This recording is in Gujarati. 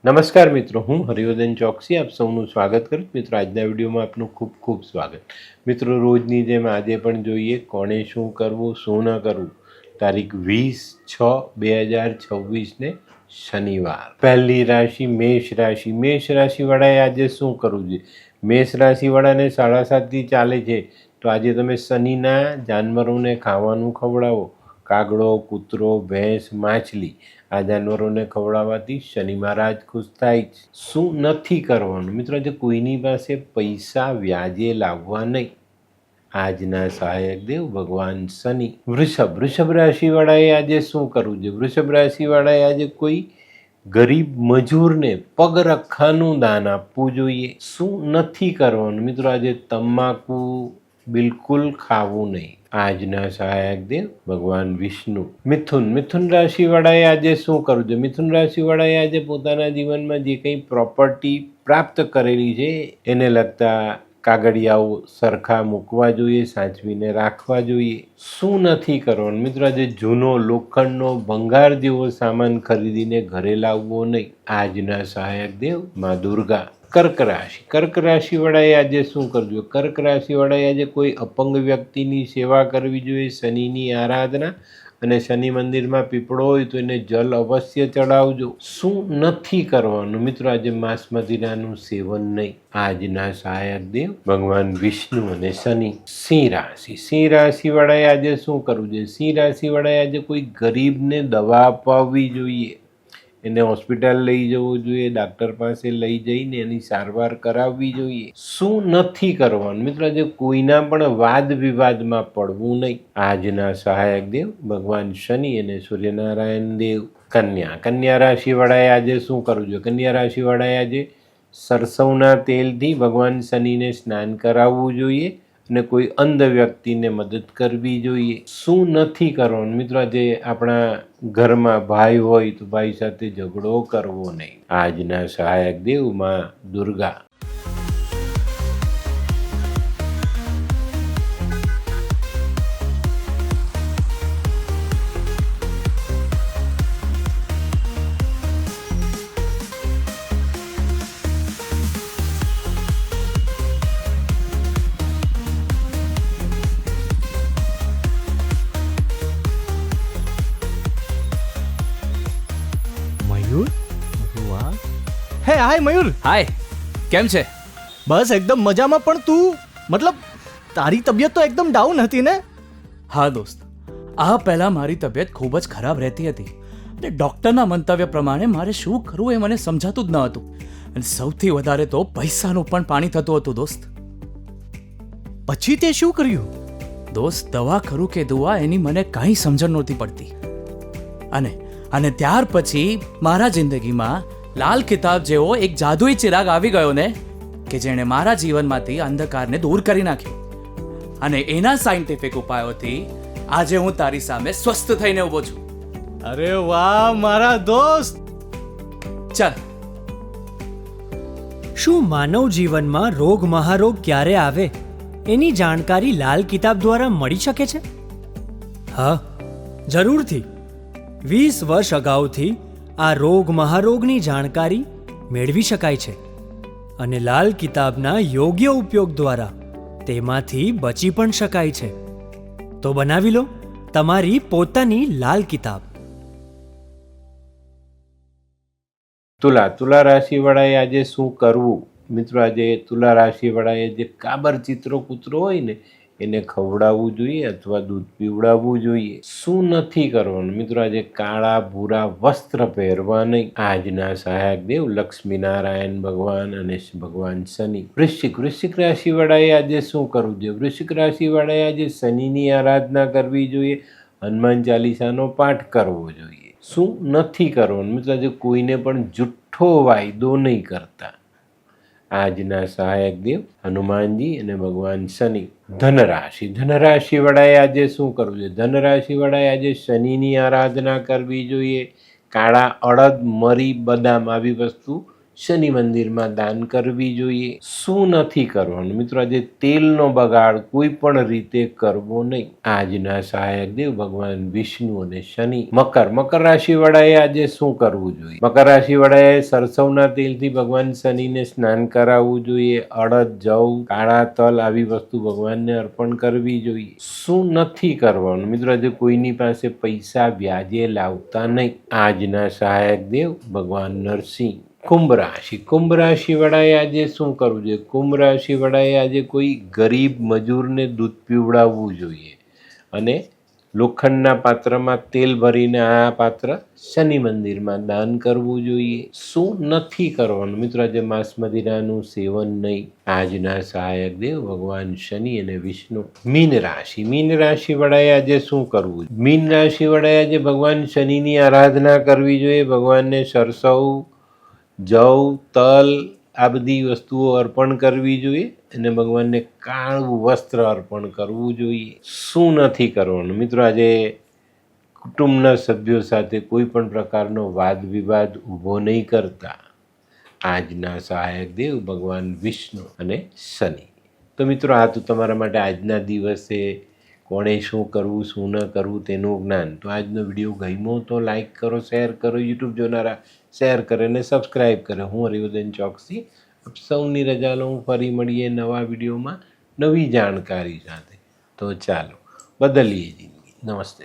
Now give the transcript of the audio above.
નમસ્કાર મિત્રો, હું હરિવર્ધન ચોકસી આપ સૌનું સ્વાગત કરું. મિત્રો, આજના વિડીયોમાં આપનું ખૂબ ખૂબ સ્વાગત. મિત્રો, રોજની જેમ આજે પણ જોઈએ કોણે શું કરવું શું ન કરવું. તારીખ 20/6/2026 શનિવાર. પહેલી રાશિ મેષ રાશિ. મેષ રાશિવાળાએ આજે શું કરવું જોઈએ? મેષ રાશિવાળાને 7:30 ચાલે છે, તો આજે તમે શનિના જાનવરોને ખાવાનું ખવડાવો. કાગડો, કૂતરો, ભેંસ, માછલી આ જાનવરોને ખવડાવવાથી શનિ મહારાજ ખુશ થાય છે. શું નથી કરવાનું? મિત્રો, આજે કોઈની પાસે પૈસા વ્યાજે લાવવા નહીં. આજના સહાયક દેવ ભગવાન શનિ. વૃષભ રાશિવાળાએ આજે શું કરવું જોઈએ? વૃષભ રાશિવાળાએ આજે કોઈ ગરીબ મજૂરને પગરખાનું દાન આપવું જોઈએ. શું નથી કરવાનું? મિત્રો, આજે તમાકુ બિલકુલ ખાવું નહીં. આજના સહાયક દેવ ભગવાન વિષ્ણુ. મિથુન રાશિવાળાએ આજે શું કરવું જોઈએ? મિથુન રાશિવાળાએ આજે પોતાના જીવનમાં જે કંઈ પ્રોપર્ટી પ્રાપ્ત કરેલી છે એને લગતા કાગળિયાઓ સરખા મૂકવા જોઈએ, સાચવીને રાખવા જોઈએ. શું નથી કરવાનું? મિત્રો, આજે જૂનો લોખંડનો ભંગાર જેવો સામાન ખરીદીને ઘરે લાવવો નહીં. આજના સહાયક દેવ મા દુર્ગા. કર્ક રાશિવાળાએ આજે શું કરવું જોઈએ? કર્ક રાશિવાળાએ આજે કોઈ અપંગ વ્યક્તિની સેવા કરવી જોઈએ. શનિની આરાધના અને શનિ મંદિરમાં પીપળો હોય તો એને જલ અવશ્ય ચડાવજો. શું નથી કરવાનું? મિત્રો, આજે માંસ મદિરાનું સેવન નહીં. આજના સહાયક દેવ ભગવાન વિષ્ણુ અને શનિ. સિંહ રાશિવાળાએ આજે શું કરવું જોઈએ? સિંહ રાશિવાળાએ આજે કોઈ ગરીબને દવા અપાવવી જોઈએ. એને હોસ્પિટલ લઈ જવું જોઈએ, ડાક્ટર પાસે લઈ જઈને એની સારવાર કરાવવી જોઈએ. શું નથી કરવાનું? મિત્રો, આજે કોઈના પણ વાદ વિવાદમાં પડવું નહીં. આજના સહાયક દેવ ભગવાન શનિ અને સૂર્યનારાયણ દેવ. કન્યા રાશિવાળાએ આજે શું કરવું જોઈએ? કન્યા રાશિવાળાએ આજે સરસવના તેલથી ભગવાન શનિને સ્નાન કરાવવું જોઈએ અને કોઈ અંધ વ્યક્તિને મદદ કરવી જોઈએ. શું નથી કરવાનું? મિત્રો, આજે આપણા ઘરમાં ભાઈ હોય તો ભાઈ સાથે ઝઘડો કરવો નહીં. આજના સહાયક દેવ માં દુર્ગા. મયુર, વાહ. હે હાય મયુર. હાય, કેમ છે? બસ એકદમ મજામાં. પણ તું મતલબ તારી તબિયત તો એકદમ ડાઉન હતી ને? હા દોસ્ત, આ પહેલાં મારી તબિયત ખૂબ જ ખરાબ રહેતી હતી અને ડૉક્ટરના મંતવ્ય પ્રમાણે મારે શું કરવું એ મને સમજાતું જ ન હતું. અને સૌથી વધારે તો પૈસાનું પણ પાણી થતું હતું દોસ્ત. પછી તે શું કર્યું? દોસ્ત, દવા કરું કે દુઆ એની મને કાંઈ સમજણ નહોતી પડતી. અને ત્યાર પછી મારા જિંદગીમાં લાલ કિતાબ જેવો એક જાદુઈ ચિરાગ આવી ગયો ને, કે જેણે મારા જીવનમાંથી અંધકારને દૂર કરી નાખ્યો. અને એના સાયન્ટિફિક ઉપાયોથી આજે હું તારી સામે સ્વસ્થ થઈને ઊભો છું. અરે વાહ મારા દોસ્ત. ચાલ. શું માનવ જીવનમાં રોગ મહારોગ ક્યારે આવે એની જાણકારી લાલ કિતાબ દ્વારા મળી શકે છે? હા, જરૂરથી. 20 વર્ષ અગાઉથી આ રોગ મહારોગની જાણકારી મેળવી શકાય છે અને લાલ કિતાબના યોગ્ય ઉપયોગ દ્વારા તેમાંથી બચી પણ શકાય છે. તો બનાવી લો તમારી પોતાની લાલ કિતાબ. તુલા રાશિવાળાએ આજે શું કરવું? મિત્રો, આજે તુલા રાશિવાળાએ જે કાબર ચિત્રો કૂતરો હોય ને એને ખવડાવવું જોઈએ અથવા દૂધ પીવડાવવું જોઈએ. શું નથી કરવાનું? મિત્રો, આજે કાળા ભૂરા વસ્ત્ર પહેરવા નહીં. આજના સહાયક દેવ લક્ષ્મીનારાયણ ભગવાન અને ભગવાન શનિ. વૃશ્ચિક રાશિવાળાએ આજે શું કરવું જોઈએ? વૃશ્ચિક રાશિવાળાએ આજે શનિની આરાધના કરવી જોઈએ, હનુમાન ચાલીસાનો પાઠ કરવો જોઈએ. શું નથી કરવાનું? મિત્રો, આજે કોઈને પણ જુઠ્ઠો વાયદો નહીં કરતા. આજના સહાયક દેવ હનુમાનજી અને ભગવાન શનિ. ધનરાશિવાળાએ આજે શું કરવું જોઈએ? ધનરાશિવાળાએ આજે શનિની આરાધના કરવી જોઈએ. કાળા અડદ, મરી, બદામ આવી વસ્તુ શનિ મંદિરમાં દાન કરવી જોઈએ. શું નથી કરવાનું મિત્રો? આજે તેલનો બગાડ કોઈ પણ રીતે કરવો નહીં. આજના સહાયક દેવ ભગવાન વિષ્ણુ અને શનિ. મકર રાશિ વાળાએ આજે શું કરવું જોઈએ? મકર રાશિ વાળાએ સરસવના તેલથી ભગવાન શનિને સ્નાન કરાવવું જોઈએ. અડદ, જવ, કાળા તલ આવી વસ્તુ ભગવાનને અર્પણ કરવી જોઈએ. શું નથી કરવાનું મિત્રો? આજે કોઈની પાસે પૈસા વ્યાજે લાવતા નહીં. આજના સહાયક દેવ ભગવાન નરસિંહ. કુંભ રાશિ વાળાએ આજે શું કરવું જોઈએ? કુંભ રાશિ વાળાએ આજે કોઈ ગરીબ મજૂરને દૂધ પીવડાવવું જોઈએ અને લોખંડના પાત્રમાં તેલ ભરીને આ પાત્ર શનિ મંદિરમાં દાન કરવું જોઈએ. શું નથી કરવાનું મિત્રો? આજે માંસ મદિરાનું સેવન નહીં. આજના સહાયક દેવ ભગવાન શનિ અને વિષ્ણુ. મીન રાશિ વાળાએ આજે શું કરવું? મીન રાશિ વાળાએ આજે ભગવાન શનિની આરાધના કરવી જોઈએ. ભગવાનને સરસવ, જવ, તલ આ બધી વસ્તુઓ અર્પણ કરવી જોઈએ અને ભગવાનને કાળું વસ્ત્ર અર્પણ કરવું જોઈએ. શું નથી કરવાનું મિત્રો? આજે કુટુંબના સભ્યો સાથે કોઈ પણ પ્રકારનો વાદ વિવાદ ઊભો નહીં કરતા. આજના સહાયક દેવ ભગવાન વિષ્ણુ અને શનિ. તો મિત્રો આ તો તમારા માટે આજના દિવસે કોણે શું કરવું શું ન કરવું તેનું જ્ઞાન. તો આજનો વિડીયો ગમ્યો તો લાઈક કરો, શેર કરો, યુટ્યુબ જોનારા શેર કરે અને સબસ્ક્રાઈબ કરે. હું હરિવર્ધન ચોકસી આપ સૌની રજા લઉં. ફરી મળીએ નવા વિડીયોમાં નવી જાણકારી સાથે. તો ચાલો બદલીએ જિંદગી. નમસ્તે.